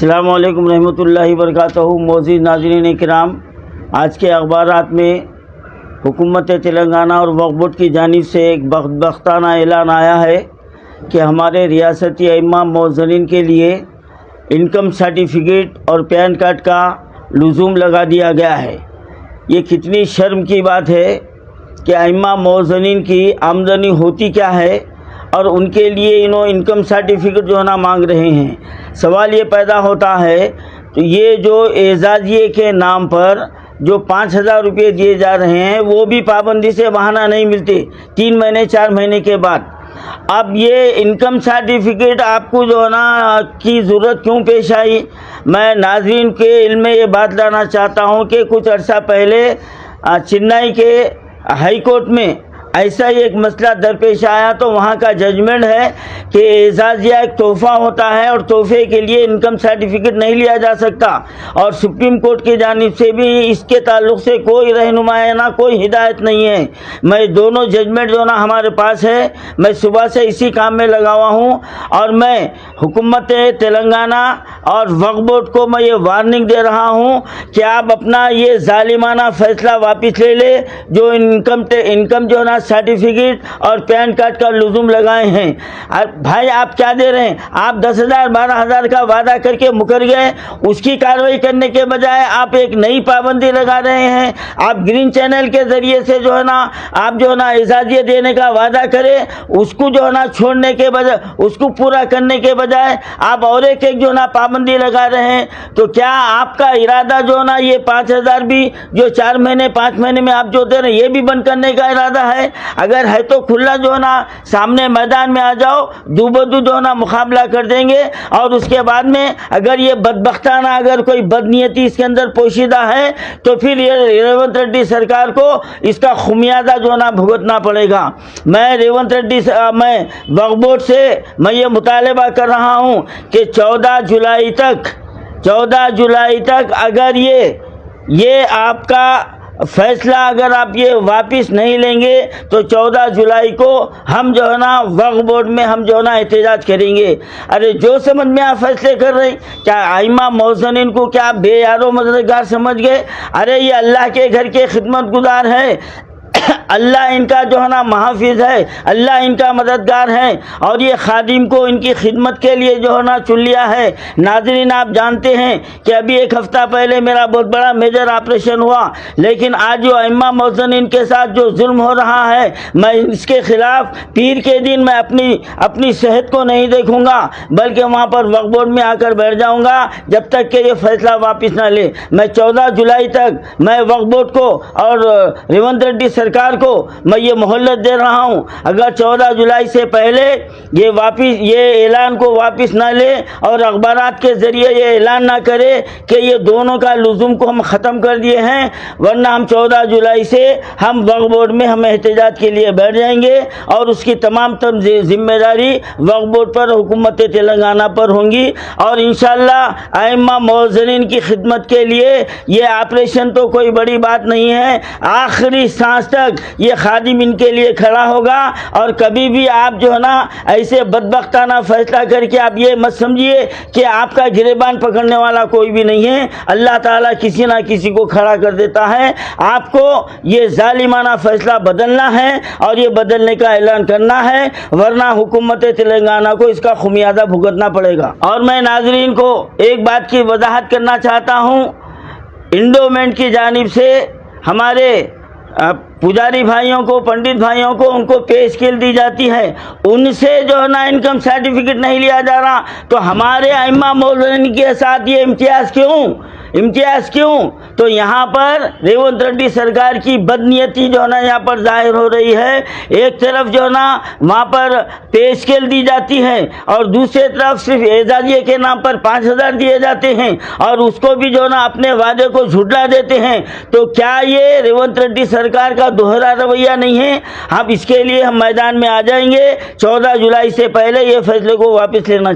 السلام علیکم رحمۃ اللہ وبرکاتہ۔ معزز ناظرین کرام، آج کے اخبارات میں حکومت تلنگانہ اور وقف بورڈ کی جانب سے ایک بدبختانہ اعلان آیا ہے کہ ہمارے ریاستی ائمہ مؤذنین کے لیے انکم سرٹیفکیٹ اور پین کارڈ کا لزوم لگا دیا گیا ہے۔ یہ کتنی شرم کی بات ہے کہ ائمہ مؤذنین کی آمدنی ہوتی کیا ہے اور ان کے لیے انکم سرٹیفکیٹ جو ہے نا مانگ رہے ہیں۔ سوال یہ پیدا ہوتا ہے تو یہ جو اعزازیے کے نام پر جو 5,000 روپے دیے جا رہے ہیں وہ بھی پابندی سے بہانہ نہیں ملتے 3 مہینے 4 مہینے کے بعد۔ اب یہ انکم سرٹیفکیٹ آپ کو جو ہے نا کی ضرورت کیوں پیش آئی؟ میں ناظرین کے علم میں یہ بات لانا چاہتا ہوں کہ کچھ عرصہ پہلے چنئی کے ہائی کورٹ میں ایسا ہی ایک مسئلہ درپیش آیا تو وہاں کا ججمنٹ ہے کہ اعزازیہ ایک تحفہ ہوتا ہے اور تحفے کے لیے انکم سرٹیفکیٹ نہیں لیا جا سکتا، اور سپریم کورٹ کی جانب سے بھی اس کے تعلق سے کوئی رہنمائی کوئی ہدایت نہیں ہے۔ میں دونوں ججمنٹ جو نا ہمارے پاس ہے، میں صبح سے اسی کام میں لگا ہوا ہوں، اور میں حکومت تلنگانہ اور وقف بورڈ کو میں یہ وارننگ دے رہا ہوں کہ آپ اپنا یہ ظالمانہ فیصلہ واپس لے لے جو انکم جو نا سرٹیفکیٹ اور پین کارڈ کا لزوم لگائے ہیں۔ بھائی آپ کیا دے رہے ہیں؟ آپ 10,000 12,000 کا وعدہ کر کے مکر گئے، اس کی کارروائی کرنے کے بجائے آپ ایک نئی پابندی لگا رہے ہیں۔ آپ گرین چینل کے ذریعے سے جو ہے نا آپ جو ہے نا اعزازیہ دینے کا وعدہ کرے، اس کو جو ہے نا چھوڑنے کے بجائے اس کو پورا کرنے کے بجائے آپ اور ایک جو ہے نا پابندی لگا رہے ہیں۔ تو کیا آپ کا ارادہ جو ہے نا یہ 5,000 بھی جو 4 مہینے 5 مہینے میں آپ جو دے رہے ہیں یہ بھی بند کرنے کا ارادہ ہے؟ اگر ہے تو کھلا جو ہے نا سامنے میدان میں آ جاؤ، دو بدو جو ہے نا مقابلہ کر دیں گے، اور اس کے بعد میں اگر یہ بدبختانہ اگر کوئی بدنیتی اس کے اندر پوشیدہ ہے تو پھر یہ ریونت ریڈی سرکار کو اس کا خمیازہ جو ہے نا بھگتنا پڑے گا۔ میں ریونت ریڈی میں وقف بورڈ سے میں یہ مطالبہ کر رہا ہوں کہ 14 جولائی تک اگر یہ آپ کا فیصلہ اگر آپ یہ واپس نہیں لیں گے تو 14 جولائی کو ہم جو ہے نا وقف بورڈ میں ہم جو ہے نا احتجاج کریں گے۔ ارے جو سمجھ میں آپ فیصلے کر رہے ہیں، کیا ائمہ مؤذنین کو کیا آپ بے یار و مددگار سمجھ گئے؟ ارے یہ اللہ کے گھر کے خدمت گزار ہے، اللہ ان کا جو ہے نا محافظ ہے، اللہ ان کا مددگار ہے، اور یہ خادم کو ان کی خدمت کے لیے جو ہے نا چن لیا ہے۔ ناظرین آپ جانتے ہیں کہ ابھی 1 ہفتہ پہلے میرا بہت بڑا میجر آپریشن ہوا، لیکن آج جو ائمہ مؤذنین کے ساتھ جو ظلم ہو رہا ہے میں اس کے خلاف پیر کے دن میں اپنی صحت کو نہیں دیکھوں گا، بلکہ وہاں پر وقف بورڈ میں آ کر بیٹھ جاؤں گا جب تک کہ یہ فیصلہ واپس نہ لے۔ میں 14 جولائی تک میں وقف بورڈ کو اور ریونت ریڈی سرکار کو میں یہ مہلت دے رہا ہوں، اگر 14 جولائی سے پہلے یہ اعلان کو واپس نہ لے اور اخبارات کے ذریعے یہ اعلان نہ کرے کہ یہ دونوں کا لزوم کو ہم ختم کر دیے ہیں، ورنہ ہم 14 جولائی سے ہم وقف بورڈ میں ہم احتجاج کے لیے بیٹھ جائیں گے، اور اس کی تمام ذمہ داری وقف بورڈ پر حکومت تلنگانہ پر ہوں گی، اور انشاءاللہ ائمہ مؤذنین کی خدمت کے لیے یہ آپریشن تو کوئی بڑی بات نہیں ہے، آخری سانس تک یہ خادم ان کے لیے کھڑا ہوگا، اور کبھی بھی آپ جو ہے نا ایسے بدبختانہ فیصلہ کر کے آپ یہ مت سمجھیے کہ آپ کا گریبان پکڑنے والا کوئی بھی نہیں ہے، اللہ تعالیٰ کسی نہ کسی کو کھڑا کر دیتا ہے۔ آپ کو یہ ظالمانہ فیصلہ بدلنا ہے اور یہ بدلنے کا اعلان کرنا ہے، ورنہ حکومت تلنگانہ کو اس کا خمیازہ بھگتنا پڑے گا۔ اور میں ناظرین کو ایک بات کی وضاحت کرنا چاہتا ہوں، انڈومنٹ کی جانب سے ہمارے پجاری بھائیوں کو، پنڈت بھائیوں کو ان کو پے اسکیل دی جاتی ہے، ان سے جو ہے نا انکم سرٹیفکیٹ نہیں لیا جا رہا، تو ہمارے ائمہ مؤذنین کے ساتھ یہ امتیاز کیوں؟ تو یہاں پر ریونت ریڈی سرکار کی بدنیتی جو ہے نا یہاں پر ظاہر ہو رہی ہے۔ ایک طرف جو ہے نا وہاں پر پے اسکیل دی جاتی ہے، اور دوسری طرف صرف اعزازیے کے نام پر 5,000 دیے جاتے ہیں، اور اس کو بھی جو ہے نا اپنے وعدے کو جھٹلا دیتے ہیں۔ تو کیا یہ ریونت ریڈی سرکار کا دوہرا رویہ نہیں ہے؟ اب اس کے لیے ہم میدان میں آ جائیں گے، 14 جولائی سے پہلے یہ فیصلے کو واپس لینا